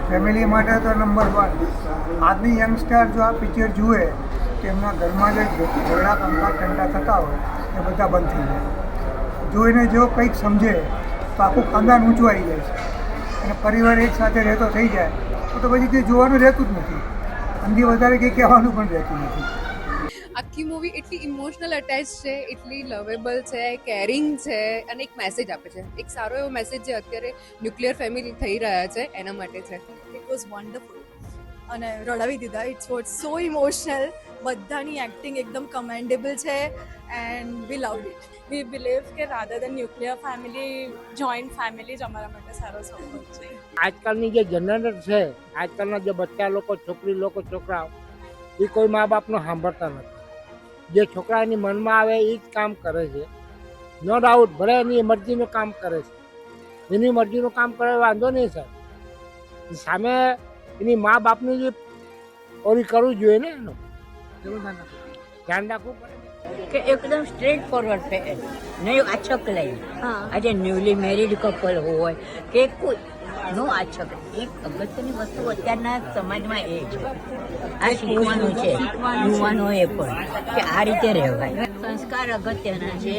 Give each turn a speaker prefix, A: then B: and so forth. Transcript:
A: Family માટે તો number 1. આજની યંગસ્ટર જો આ પિક્ચર જુએ તો એમના ઘરમાં જે ઝઘડા કંટા થતા હોય એ બધા બંધ થઈ જાય. જોઈને જો કંઈક સમજે તો આખું ખાનદાન ઊંચું આવી જાય છે અને પરિવાર એક સાથે રહેતો થઈ જાય તો પછી તે જોવાનું રહેતું જ નથી. અંદી વધારે કંઈ કહેવાનું પણ રહેતું નથી.
B: આખી મૂવી એટલી ઇમોશનલ અટેચ છે, એટલી લવેબલ છે, કેરિંગ છે અને એક મેસેજ આપે છે. એક સારો એવો મેસેજ જે અત્યારે ન્યુક્લિયર ફેમિલી થઈ રહ્યા છે એના માટે છે.
C: ઇટ વોઝ વન્ડરફુલ અને રડાવી દીધા. It's was so emotional. બધાની એક્ટિંગ એકદમ કમેન્ડેબલ છે and we loved it. We believe કે rather than nuclear family, joint family જ અમારા માટે સારો સપોર્ટ છે.
D: આજકાલની જે જનરેશન છે, આજકાલના જે બચ્ચા લોકો, છોકરી લોકો, છોકરાઓ, એ કોઈ મા બાપનું સાંભળતા નથી. જે છોકરાની મનમાં આવે એ જ કામ કરે છે. નો ડાઉટ, ભલે એની મરજીનું કામ કરે છે. એની મરજીનું કામ કરે વાંધો નહીં સર. સામે એની મા બાપનું જે ઓરી કરવું જોઈએ ને એનું ધ્યાન રાખવું પડે
E: કે એકદમ સ્ટ્રેટ ફોરવર્ડ છે નહીં આછક લઈને. આજે ન્યૂલી મેરીડ કપલ હોય કે કોઈ નો આછક. એક અગત્યની વસ્તુ અત્યારના સમાજમાં એ છે, આ શીખવાનું છે યુવાનોએ પણ કે આ રીતે રહેવાય. સંસ્કાર અગત્યના છે.